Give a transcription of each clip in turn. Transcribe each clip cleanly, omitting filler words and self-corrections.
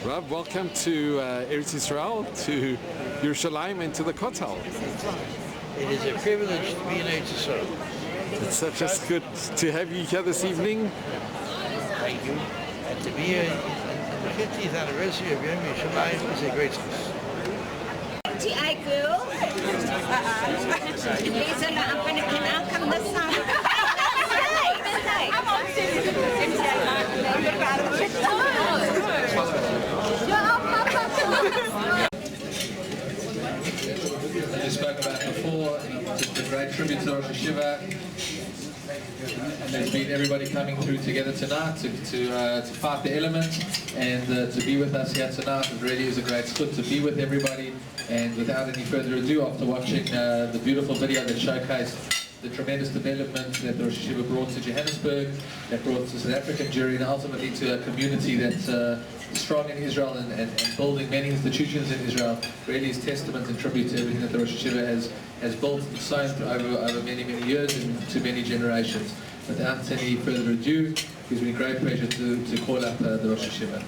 Rob, welcome to Eretz Yisrael, to Yerushalayim, and to the Kotel. It is a privilege to be in Eretz Yisrael. It's just good to have you here this evening. Thank you. And to be here in the 50th anniversary of Yom Yerushalayim is a great success. I will. Listen, I'm going to come this side. As you spoke about before, just a great tribute to Rosh Yeshiva. And there's been everybody coming through together tonight to fight the element and to be with us here tonight. It really is a great zchut to be with everybody. And without any further ado, after watching the beautiful video that showcased the tremendous development that the Rosh Yeshiva brought to Johannesburg, that brought to South African Jewry, and ultimately to a community that's strong in Israel and building many institutions in Israel, really is testament and tribute to everything that the Rosh Yeshiva has built and sown over many, many years and to many generations. Without any further ado, it gives me great pleasure to call up the Rosh Yeshiva.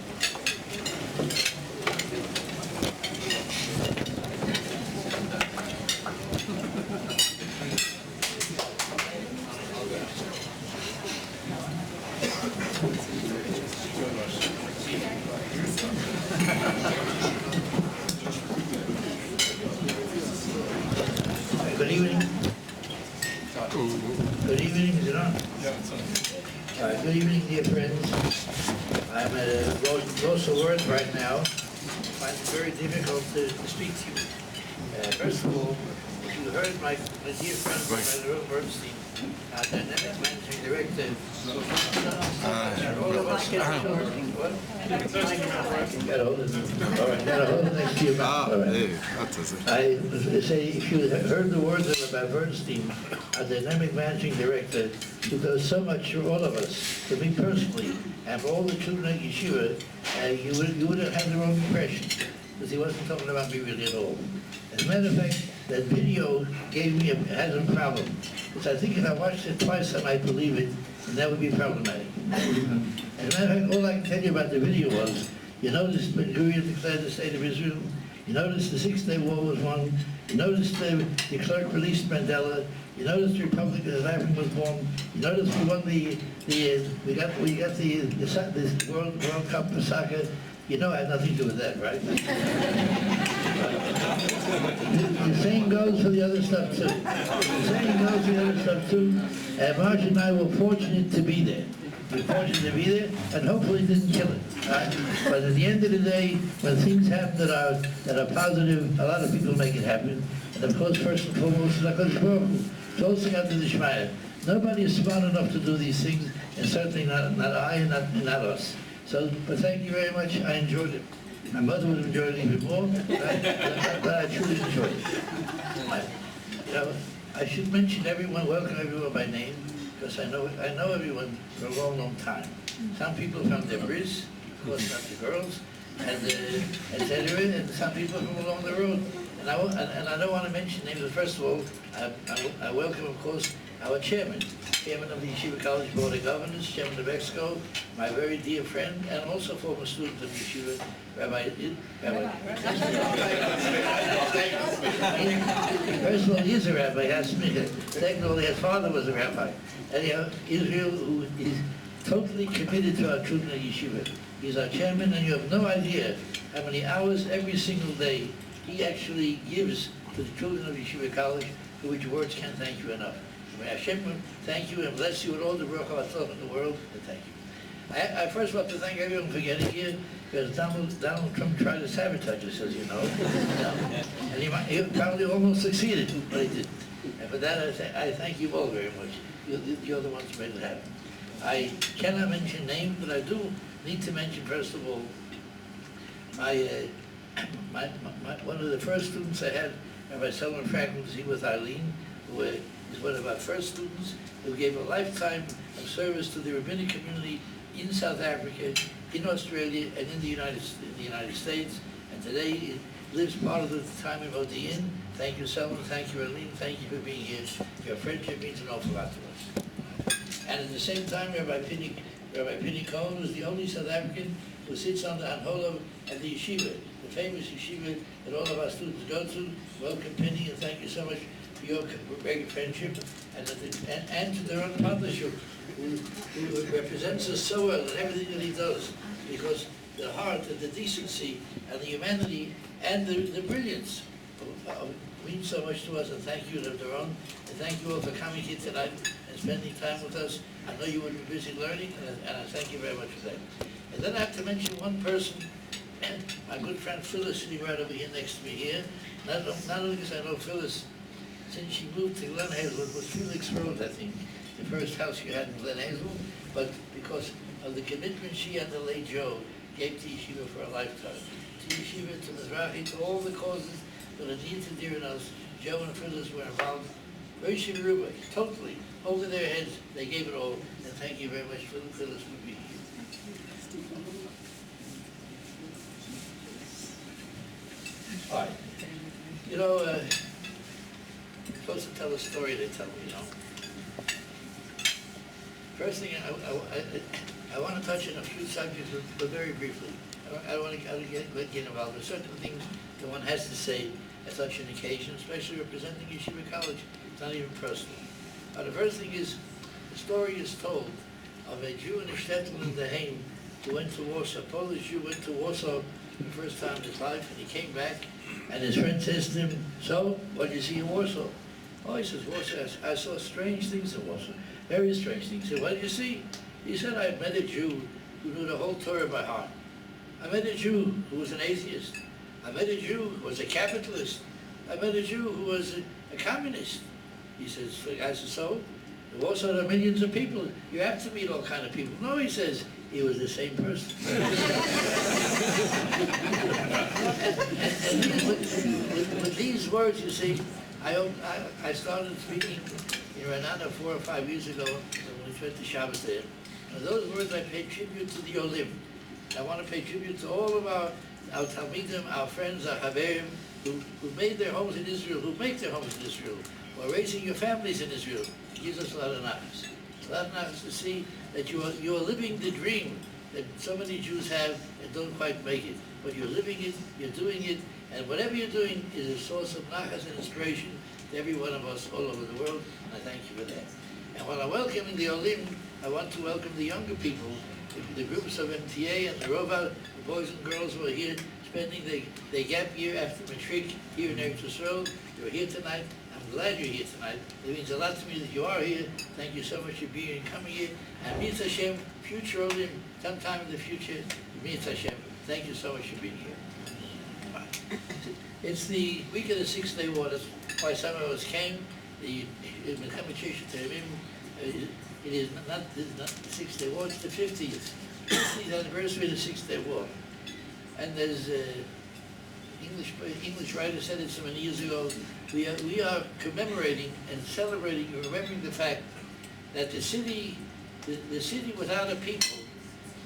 Good evening. Good evening, is it on? Yeah, it's on. Good evening, dear friends. I'm at a loss of words right now. I find it very difficult to speak to you. First of all, you heard my dear friend, Rabbi Bernstein, dynamic managing director. All of us get hold of it. What? Got hold of it. All right, got a hold of it next to your mouth. All right. I say, if you heard the words of Rabbi Bernstein, our dynamic managing director, who does so much for all of us, for me personally, and for all the children at Yeshiva, you would have had the wrong impression, because he wasn't talking about me really at all. As a matter of fact, that video had a problem. Because I think if I watched it twice, I might believe it, and that would be problematic. As a matter of fact, all I can tell you about the video was, you noticed when Uriah declared the state of Israel, you noticed the Six-Day War was won, you noticed the clerk released Mandela, you noticed the Republic of South Africa was born, you noticed we won we got the World Cup for soccer. You know I had nothing to do with that, right? The same goes for the other stuff too. Marge and I were fortunate to be there. We were fortunate to be there, and hopefully didn't kill it. But at the end of the day, when things happen that are positive, a lot of people make it happen. And of course, first and foremost, it's also got the Shmaya. Nobody is smart enough to do these things, and certainly not I and not us. So, but thank you very much. I enjoyed it. My mother would have enjoyed it even more, but I truly enjoyed it. I should mention welcome everyone by name, because I know everyone for a long, long time. Some people from the bris, of course not the girls, and etc. And some people from along the road. And I don't want to mention names, but first of all, I welcome, of course, our chairman of the Yeshiva College Board of Governors, chairman of EXCO, my very dear friend, and also former student of Yeshiva, Rabbi. First of all, he's a rabbi, second of all, his father was a rabbi. Anyhow, Israel, who is totally committed to our children at Yeshiva. He's our chairman, and you have no idea how many hours every single day he actually gives to the children of Yeshiva College, for which words can't thank you enough. May Hashem thank you and bless you with all the Baruch HaTov in the world, and thank you. I first want to thank everyone for getting here, because Donald Trump tried to sabotage us, as you know. And he probably almost succeeded, but he didn't. And for that, I thank you all very much. You're the ones who made it happen. I cannot mention names, but I do need to mention, first of all, one of the first students I had, Rabbi Selman Franklin, was here with Eileen, who is one of our first students, who gave a lifetime of service to the rabbinic community in South Africa, in Australia, and in the United States. And today he lives part of the time in Modi'in. Thank you, Selman. Thank you, Eileen. Thank you for being here. Your friendship means an awful lot to us. And at the same time, Rabbi Pinny Cohen was the only South African who sits on the Anholam at the Yeshiva, the famous Yeshiva that all of our students go to. Welcome, Penny, and thank you so much for your great friendship. And to the Ron Partnership, who represents us so well in everything that he does, because the heart and the decency and the humanity and the brilliance means so much to us. And thank you, Dr. Ron, and thank you all for coming here tonight and spending time with us. I know you would be busy learning, and I thank you very much for that. And then I have to mention one person, my good friend Phyllis, sitting right over here next to me here. Not only because I know Phyllis, since she moved to Glen Hazel, it was Felix Road, I think, the first house you had in Glen Hazel, but because of the commitment she and the late Joe gave to Yeshiva for a lifetime. To Yeshiva, to Mizrahi, to all the causes that are near and dear in us, Joe and Phyllis were involved very shivaruba, totally, over their heads, they gave it all, and thank you very much for Phyllis for being here. All right. You know, I'm supposed to tell a story they tell me, you know. First thing, I want to touch on a few subjects, but very briefly. I don't want to get involved. There are certain things that one has to say at such an occasion, especially representing Yeshiva College. It's not even personal. The first thing is, the story is told of a Jew in a shtetl in the Haim who went to Warsaw. A Polish Jew went to Warsaw for the first time in his life, and he came back, and his friend says to him, "So, what did you see in Warsaw?" "Oh," he says, "Warsaw, I saw strange things in Warsaw, very strange things." He said, "What did you see?" He said, "I met a Jew who knew the whole Torah by heart. I met a Jew who was an atheist. I met a Jew who was a capitalist. I met a Jew who was a communist." He says, I said, "So? In Warsaw there are millions of people. You have to meet all kind of people." "No," he says, "he was the same person." and with these words, you see, I started speaking in Renata 4 or 5 years ago when we went to Shabbos there. And those words I pay tribute to the Olim. I want to pay tribute to all of our Talmidim, our friends, our Haverim, who made their homes in Israel, who make their homes in Israel, who are raising your families in Israel. It gives us a lot of nachas. A lot of nachas to see that you are living the dream that so many Jews have and don't quite make it. But you're living it, you're doing it, and whatever you're doing is a source of nachas and inspiration to every one of us all over the world, and I thank you for that. And while I'm welcoming the Olim, I want to welcome the younger people, the groups of MTA and the Rova, the boys and girls who are here spending their gap year after Matric here in Eretz Yisrael. You're here tonight. I'm glad you're here tonight. It means a lot to me that you are here. Thank you so much for being and coming here. And Mitzvah Hashem, future Olim, sometime in the future, Mitzvah Hashem. Thank you so much for being here. It's the week of the 6th-day war. That's why some of us came. It is not the 6th-day war, it's the 50th anniversary of the 6th-day war. And there's English writer said it so many years ago, we are commemorating and celebrating and remembering the fact that the city without a people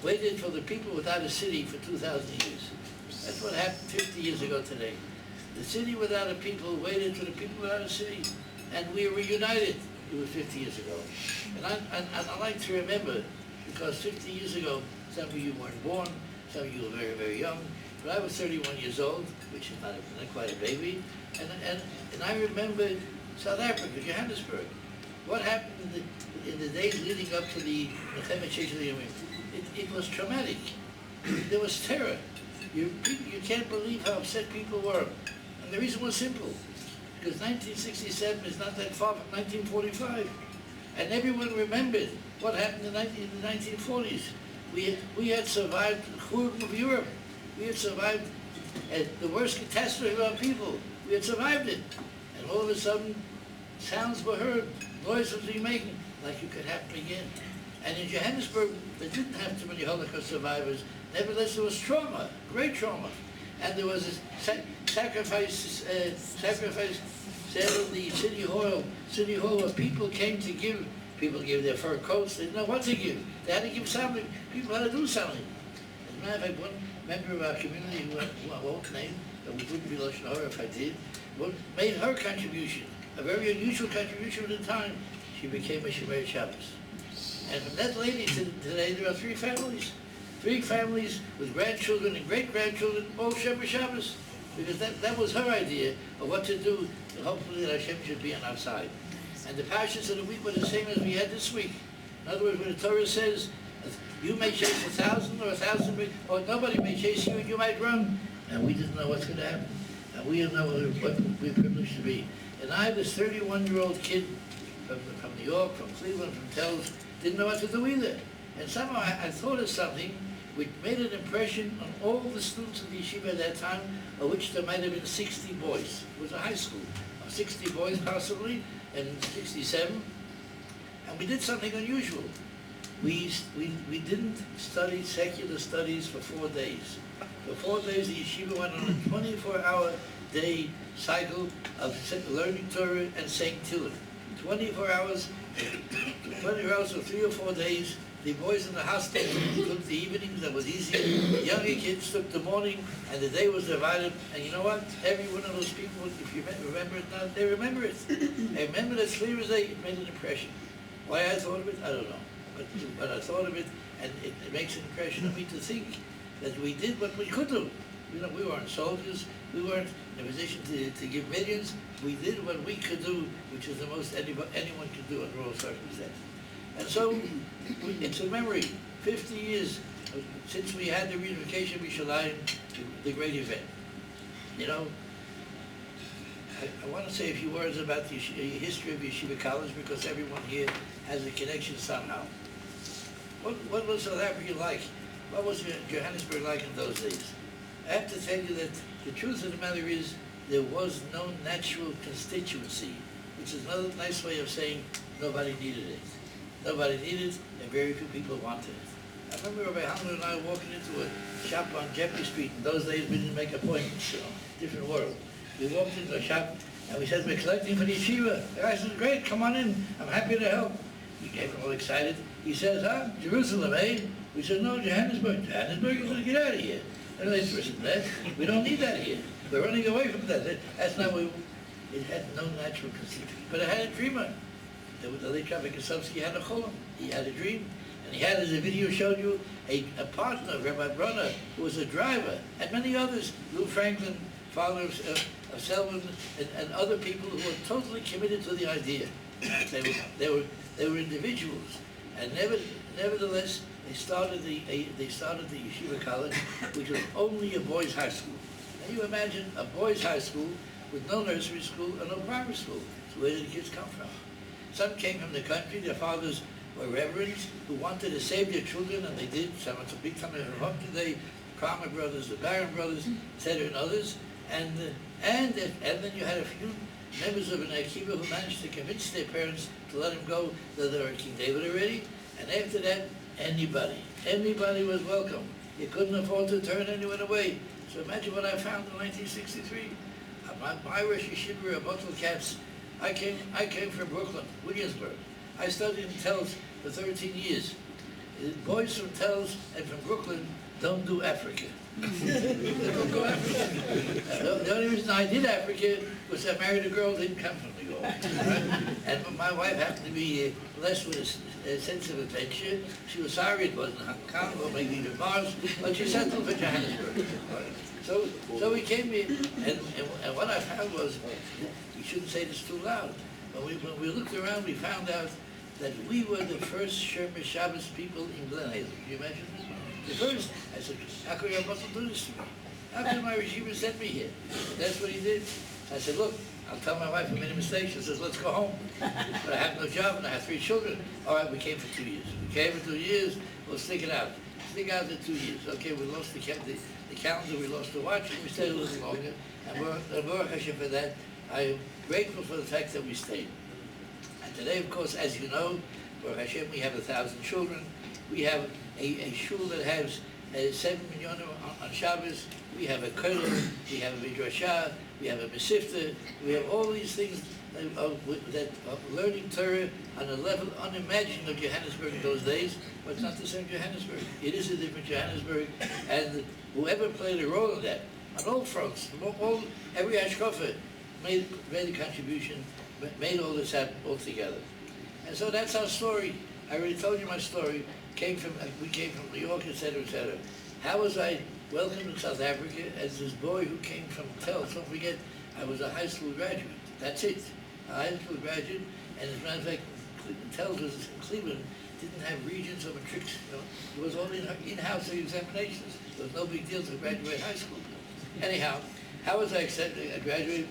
waited for the people without a city for 2,000 years. That's what happened 50 years ago today. The city without a people waited for the people without a city, and we were united. It was 50 years ago. And I like to remember, because 50 years ago, some of you weren't born, some of you were very, very young, but I was 31 years old, which is not quite a baby, and I remember South Africa, Johannesburg. What happened in the days leading up to the Milchemet Sheshet Yomim? It was traumatic. There was terror. You can't believe how upset people were. And the reason was simple. Because 1967 is not that far from 1945. And everyone remembered what happened in the 1940s. We had survived the Churban of Europe. We had survived the worst catastrophe of our people. We had survived it. And all of a sudden, sounds were heard, noise was being made, like it could happen again. And in Johannesburg, they didn't have too many Holocaust survivors. Nevertheless, there was trauma, great trauma. And there was a sacrifice sale in the city hall where people came to give. People gave their fur coats. They didn't know what to give. They had to give something. People had to do something. As a matter of fact, one member of our community who I won't name, but we wouldn't be Lashon Hara if I did, made her contribution, a very unusual contribution at the time. She became a Shomer Shabbos. And from that lady to today, there are 3 families. 3 families with grandchildren and great-grandchildren, all Shem Shabbos. Because that was her idea of what to do, and hopefully that Hashem should be on our side. And the parashas of the week were the same as we had this week. In other words, when the Torah says, you may chase 1,000 or 1,000, or nobody may chase you and you might run. And we didn't know what's going to happen. And we didn't know what we're privileged to be. And I, this 31-year-old kid from New York, from Cleveland, from Tells, didn't know what to do either. And somehow I thought of something which made an impression on all the students of the yeshiva at that time, of which there might have been 60 boys. It was a high school. 60 boys possibly, and 67. And we did something unusual. We didn't study secular studies for 4 days. For 4 days, the yeshiva went on a 24-hour day cycle of learning Torah and saying Tehillim. 24 hours for 3 or 4 days. The boys in the hostel took the evenings, that was easy. The younger kids took the morning, and the day was divided. And you know what? Every one of those people, if you remember it now, they remember it. They remember it as clear as day. It made an impression. Why I thought of it, I don't know. But I thought of it, and it makes an impression on me to think that we did what we could do. You know, we weren't soldiers. We weren't in a position to give millions. We did what we could do, which is the most anyone could do under all circumstances. And so, it's a memory. 50 years since we had the reunification of Yerushalayim, the great event. You know, I want to say a few words about the history of Yeshiva College, because everyone here has a connection somehow. What was South Africa like? What was Johannesburg like in those days? I have to tell you that the truth of the matter is there was no natural constituency, which is another nice way of saying nobody needed it. Nobody needed it, and very few people wanted it. I remember Rabbi Avraham and I walking into a shop on Jeffrey Street. In those days, we didn't make appointments, you know, different world. We walked into a shop, and we said, we're collecting for the yeshiva. The guy said, great, come on in. I'm happy to help. We came all excited. He says, Jerusalem, eh? We said, no, Johannesburg. Johannesburg is going to get out of here. They're not interested in that. We don't need that here. We're running away from that. That's not what it had no natural constituency. But it had a dreamer. The late Rabbi Kasovsky had a cholam. He had a dream. And he had, as the video showed you, a partner, Rabbi Brunner, who was a driver, and many others, Lou Franklin, father of Selwyn, and other people who were totally committed to the idea. They were individuals. And nevertheless, they started the Yeshiva College, which was only a boys' high school. Now you imagine a boys' high school with no nursery school and no primary school. So where did the kids come from? Some came from the country. Their fathers were reverends who wanted to save their children, and they did. Some of the big time from home today, the Kramer brothers, the Barron brothers, etc., and others. And then you had a few members of an Yeshiva who managed to convince their parents to let them go, that they were King David already. And after that, anybody was welcome. You couldn't afford to turn anyone away. So imagine what I found in 1963. My Rosh Yeshiva were bottle cats. I came from Brooklyn, Williamsburg. I studied in Tells for 13 years. Boys from Tells and from Brooklyn don't do Africa. They don't go Africa. The only reason I did Africa was I married a girl who didn't come from New York. Right? And my wife happened to be blessed with a sense of adventure. She was sorry it wasn't Hong Kong or maybe even Mars, but she settled for Johannesburg. Right? So we came here, and what I found was, we shouldn't say this too loud, but when we looked around, we found out that we were the first Shermer Shabbos people in Glen Hazel. Can you imagine this? The first. I said, how could your muscle do this to me? How could my Yeshiva send me here? That's what he did. I said, look, I'll tell my wife I made a mistake. She says, let's go home. But I have no job and I have 3 children. All right, we came for 2 years. We came for 2 years, we'll stick it out. Stick out the 2 years. Okay, we lost the calendar, we lost the watch, and we stayed a little longer. And we're Hashem for that. I'm grateful for the fact that we stayed. And today, of course, as you know, for Hashem, we have 1,000 children. We have a shul that has 7 million on Shabbos. We have a kollel, we have a midrashah, we have a mesifta. We have all these things that learning Torah on a level unimaginable of Johannesburg in those days, but it's not the same Johannesburg. It is a different Johannesburg, and whoever played a role in that, on all fronts, every Ashkofa made a contribution, made all this happen all together. And so that's our story. I already told you my story. we came from New York, etc., etc. How was I welcomed in South Africa as this boy who came from Telz? Don't forget, I was a high school graduate. That's it, a high school graduate. And as a matter of fact, Telz was in Cleveland, didn't have regents or matrics. It was all in-house examinations. There was no big deal to graduate high school. Anyhow, how was I accepted? I graduated.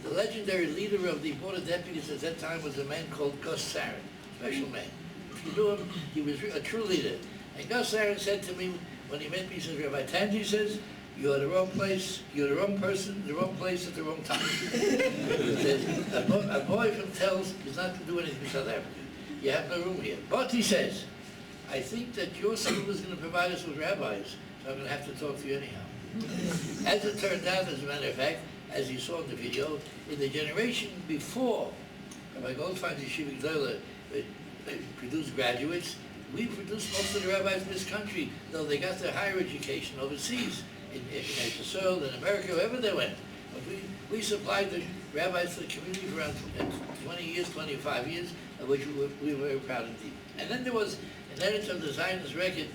The legendary leader of the Board of Deputies at that time was a man called Gus Sarin, special man. If you knew him, he was a true leader. And Gus Sarin said to me, when he met me, he says, Rabbi Tanzer, he says, you're at the wrong place, you're the wrong person, the wrong place at the wrong time. He says, a boy from Telz is not to do anything in South Africa. You have no room here. But he says, I think that your school is going to provide us with rabbis, so I'm going to have to talk to you anyhow. As it turned out, as a matter of fact, as you saw in the video, in the generation before Rabbi Goldfein's Yeshiva Gdola produced graduates, we produced most of the rabbis in this country, though they got their higher education overseas, in Israel, in America, wherever they went. But we supplied the rabbis to the community for around 20 years, 25 years, of which we were very proud indeed. And then there was an editor of the Zionist record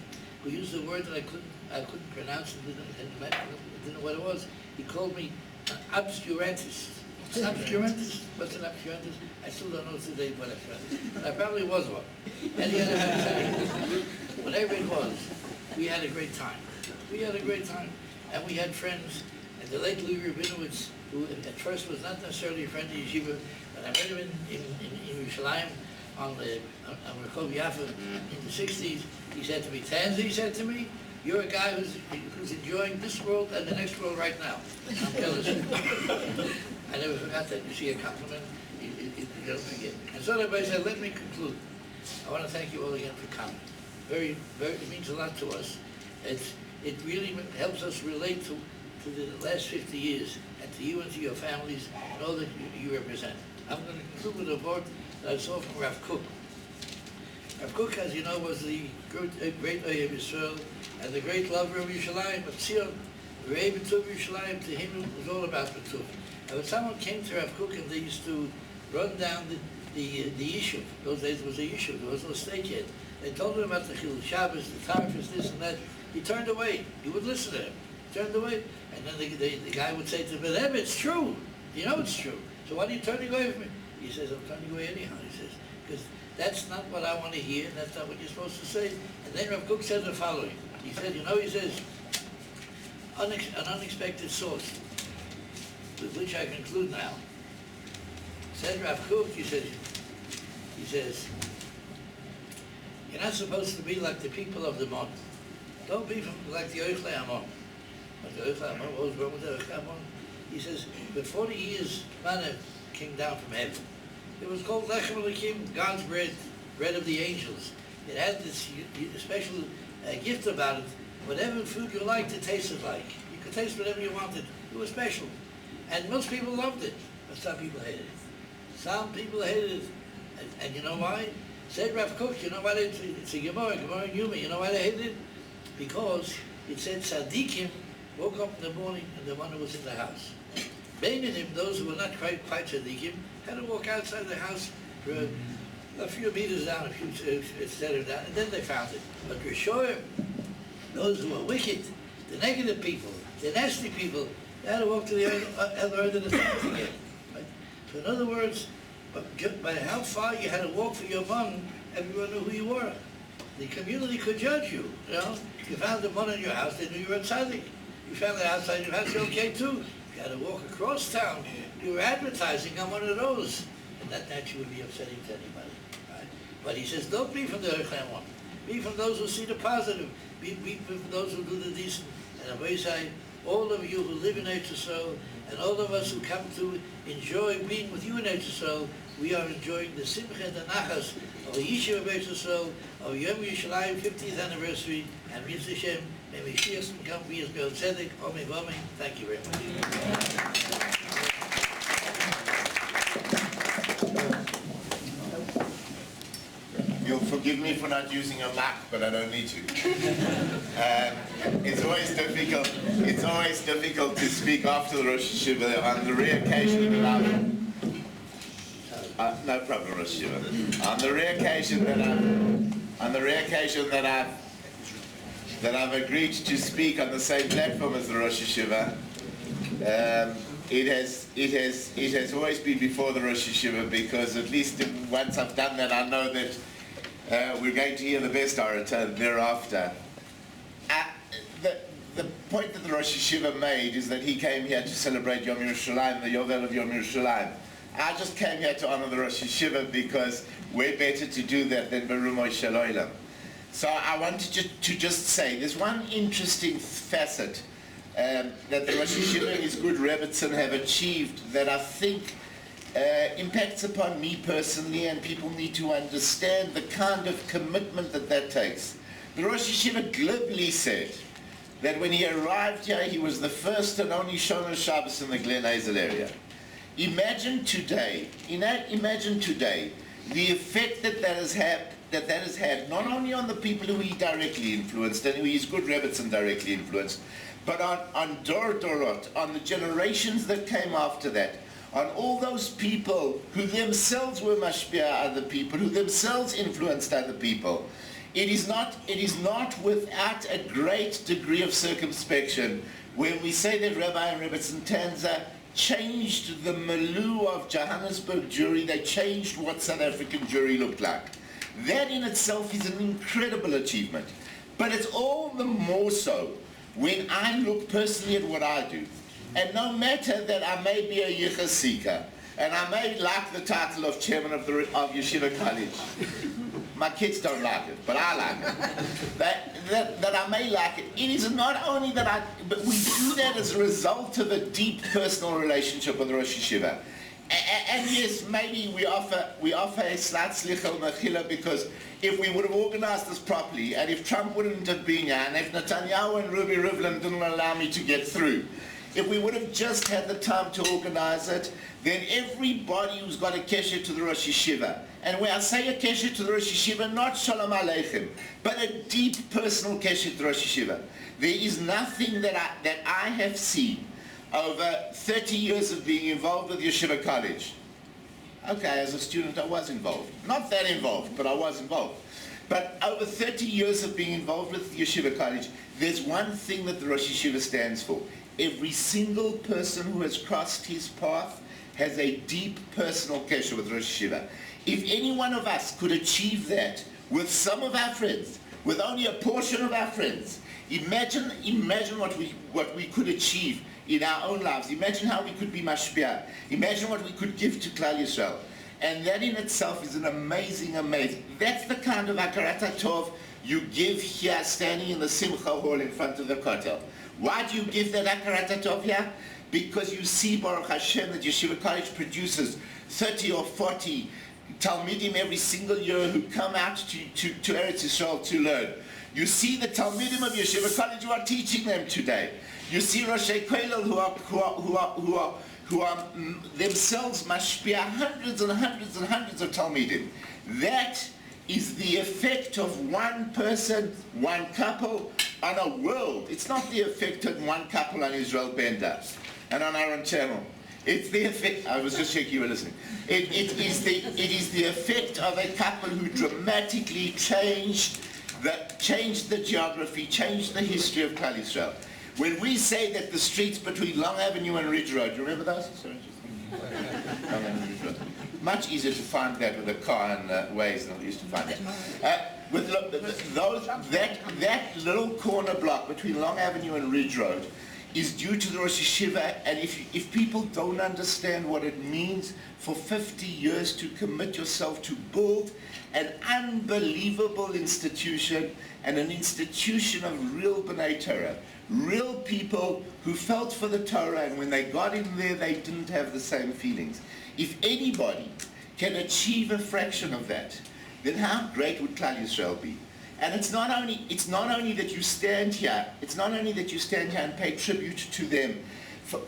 who used a word that I couldn't pronounce and didn't know what it was. He called me an obscurantist. Obscurantist? What's an obscurantist? I still don't know today what obscurantist. I probably was one. Whatever it was, we had a great time. We had a great time. And we had friends. And the late Louis Rabinowitz, who at first was not necessarily a friend of Yeshiva, but I met him in Yerushalayim on Rehov Yaffa in the 60s. He said to me, Tanzer, he said to me, you're a guy who's enjoying this world and the next world right now. I'm jealous. I never forgot that. You see a compliment, you don't forget. And so everybody said, let me conclude. I want to thank you all again for coming. Very, it means a lot to us. It really helps us relate to the last 50 years and to you and to your families and all that you represent. I'm going to conclude with a word that I saw from Rav Kook. Rav Kook, as you know, was the great Oyev Yisrael and the great lover of Yerushalayim, of Zion. The Rebbe B'Tuv Yerushalayim, to him it was all about B'Tuv. And when someone came to Rav Kook and they used to run down the Yeshiva, those days it was a Yeshiva, there was no state yet. They told him about the Chilul Shabbos, the Tarfus, this and that. He turned away. He would listen to him. He turned away. And then the guy would say to him, but Rebbe, it's true. You know it's true. So why are you turning away from me? He says, I'm turning away anyhow. He says, because that's not what I want to hear, and that's not what you're supposed to say. And then Rav Kook said the following. He said, he says, an unexpected source, with which I conclude now. Said Rav Kook, he says, you're not supposed to be like the people of the Mon. Don't be like the Oichlei Amon. Like the Oichlei Amon, what was wrong with the Oichlei Amon? He says, for 40 years, manna came down from heaven. It was called Lechem Elokim, God's bread, bread of the angels. It had this special gift about it. Whatever food you liked, it tasted like. You could taste whatever you wanted. It was special. And most people loved it, but some people hated it. Some people hated it. And you know why? Said Rav Kook, you know why it's a Gemara in Yuma. You know why they hated it? Because it said Tzaddikim woke up in the morning and the manna was in the house. Beinim, those who were not quite Tzaddikim, had to walk outside the house for a few meters down, etc. down, and then they found it. But Rishoyim, those who were wicked, the negative people, the nasty people, they had to walk to the other end of the fence again. Right? So in other words, by how far you had to walk for your mom, everyone knew who you were. The community could judge you. You know, you found the money in your house, they knew you were a tzaddik. You found it outside your house, you're okay too. You had to walk across town. You were advertising on one of those, and that naturally would be upsetting to anybody. Right? But he says, don't be from the Oichlei one. Be from those who see the positive. Be from those who do the decent. And I say, all of you who live in Eretz Yisrael, and all of us who come to enjoy being with you in Eretz Yisrael, we are enjoying the simcha and the nachas of the Yeshiva of Eretz Yisrael, of Yom Yerushalayim 50th anniversary, and Mitzvah Hashem, may Mashiach come be as Be'al Tzedek, Omen V'Omen. Thank you very much. You'll forgive me for not using a Mac, but I don't need to. It's always difficult. It's always difficult to speak after the Rosh Yeshiva on the rare occasion that I'm. No problem, Rosh Yeshiva. On the rare occasion that I'm on the rare occasion that I've agreed to speak on the same platform as the Rosh Yeshiva, it has always been before the Rosh Yeshiva, because at least once I've done that, I know that we're going to hear the best orator thereafter. The point that the Rosh Yeshiva made is that he came here to celebrate Yom Yerushalayim, the Yovel of Yom Yerushalayim. I just came here to honor the Rosh Yeshiva because we're better to do that than Berumoy Shaloilam. So I wanted to just say there's one interesting facet that the Rosh Yeshiva and his good Rebbetzin have achieved that I think impacts upon me personally, and people need to understand the kind of commitment that takes. The Rosh Yeshiva glibly said that when he arrived here, he was the first and only Shomer Shabbos in the Glen Hazel area. Imagine today the effect that has had not only on the people who he directly influenced and who his good Rebbetzin directly influenced, but on Dor Dorot, on the generations that came after that, on all those people who themselves were mashpia other people, who themselves influenced other people. It is not without a great degree of circumspection when we say that Rabbi Avraham Tanzer changed the milieu of Johannesburg Jewry. They changed what South African Jewry looked like. That in itself is an incredible achievement. But it's all the more so when I look personally at what I do. And no matter that I may be a Yichas Seeker, and I may like the title of chairman of Yeshiva College, my kids don't like it, but I like it. That I may like it. It is not only that but we do that as a result of a deep personal relationship with the Rosh Yeshiva. And yes, maybe we offer a slight slichel mechila, because if we would have organized this properly, and if Trump wouldn't have been here, and if Netanyahu and Ruby Rivlin didn't allow me to get through, if we would have just had the time to organize it, then everybody who's got a kesher to the Rosh Yeshiva, and when I say a kesher to the Rosh Yeshiva, not Shalom Aleichem, but a deep personal kesher to the Rosh Yeshiva. There is nothing that I have seen over 30 years of being involved with Yeshiva College. Okay, as a student I was involved. Not that involved, but I was involved. But over 30 years of being involved with Yeshiva College, there's one thing that the Rosh Yeshiva stands for. Every single person who has crossed his path has a deep personal kesher with Rosh Yeshiva. If any one of us could achieve that with some of our friends, with only a portion of our friends, imagine what we could achieve in our own lives. Imagine how we could be mashpia. Imagine what we could give to Klal Yisrael. And that in itself is an amazing. That's the kind of hakarat tov you give here, standing in the Simcha Hall in front of the Kotel. Why do you give that hakarat tov here? Because you see, Baruch Hashem, that Yeshiva College produces 30 or 40 Talmidim every single year who come out to Eretz Yisrael to learn. You see the Talmidim of Yeshiva College who are teaching them today. You see Roshei Kollel who are themselves mashpia hundreds and hundreds and hundreds of Talmidim. That is the effect of one person, one couple on a world. It's not the effect of one couple on Israel Bender and on our own channel. It's the effect, I was just checking you were listening. It is the effect of a couple who dramatically changed the geography, changed the history of Klal Yisrael. When we say that the streets between Long Avenue and Ridge Road, do you remember those? Sorry, Long Avenue, Ridge Road. Much easier to find that with a car and Waze than we used to find that. That little corner block between Long Avenue and Ridge Road is due to the Rosh Yeshiva, and if people don't understand what it means for 50 years to commit yourself to build an unbelievable institution, and an institution of real B'nai Torah, real people who felt for the Torah, and when they got in there they didn't have the same feelings. If anybody can achieve a fraction of that, then how great would Klal Yisrael be? And it's not only that you stand here, and pay tribute to them for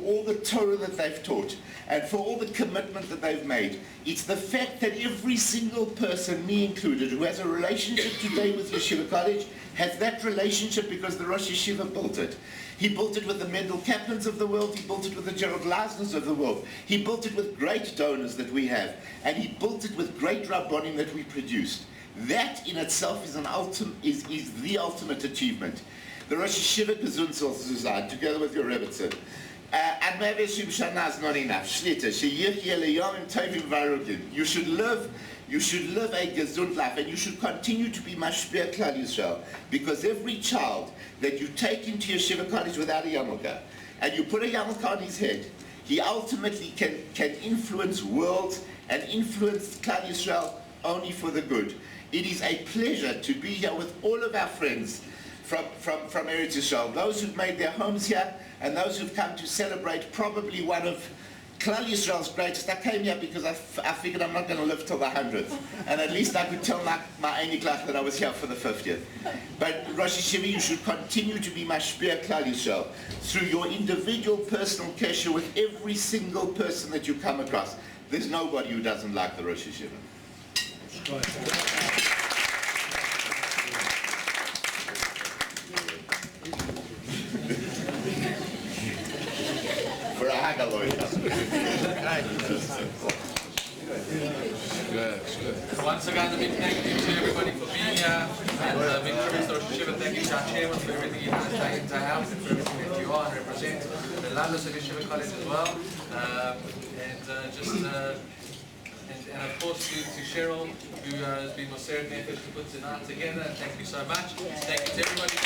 all the Torah that they've taught and for all the commitment that they've made. It's the fact that every single person, me included, who has a relationship today with Yeshiva College, has that relationship because the Rosh Yeshiva built it. He built it with the Mendel Kaplans of the world, he built it with the Gerald Lasners of the world, he built it with great donors that we have, and he built it with great Rabbonim that we produced. That in itself is the ultimate achievement. The Rosh Yeshiva Gesund soll zu sein, together with your Rebbetzin. And maybe Shana is not enough. You should live a gesund life, and you should continue to be mashpia Klal Yisrael, because every child that you take into Yeshiva college without a yarmulke, and you put a yarmulke on his head, he ultimately can influence worlds and influence Klal Yisrael only for the good. It is a pleasure to be here with all of our friends from Eretz Yisrael, those who've made their homes here, and those who've come to celebrate probably one of Klal Yisrael's greatest. I came here because I figured I'm not going to live till the 100th, and at least I could tell my Einiklach that I was here for the 50th. But Rosh Yeshiva, you should continue to be mashpia Klal Yisrael through your individual personal kesher with every single person that you come across. There's nobody who doesn't like the Rosh Yeshiva. For a Hagaloy. Once again, a big thank you to everybody for being here, and a big tribute to Rosh Yeshiva. Thank you to our chairman for everything he does day in, day out, and for everything that you are and represent, the Landless of Yeshiva College as well, and of course to Cheryl, who has been Moser Nefesh to put tonight together. Thank you so much. Thank you to everybody.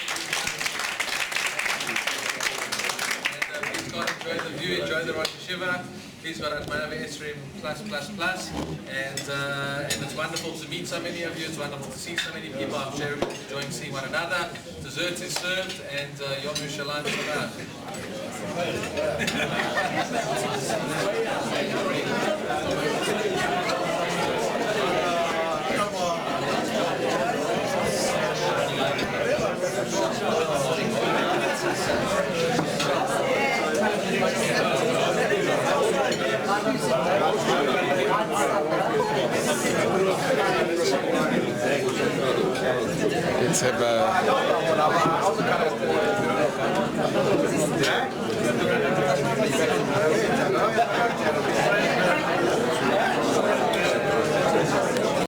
And please God enjoy the view, enjoy the Rosh Yeshiva. Please God at Manav Esrim and it's wonderful to meet so many of you. It's wonderful to see so many people. I'm sure everybody's enjoying seeing one another. Dessert is served, and Yom Yerushalayim Let's have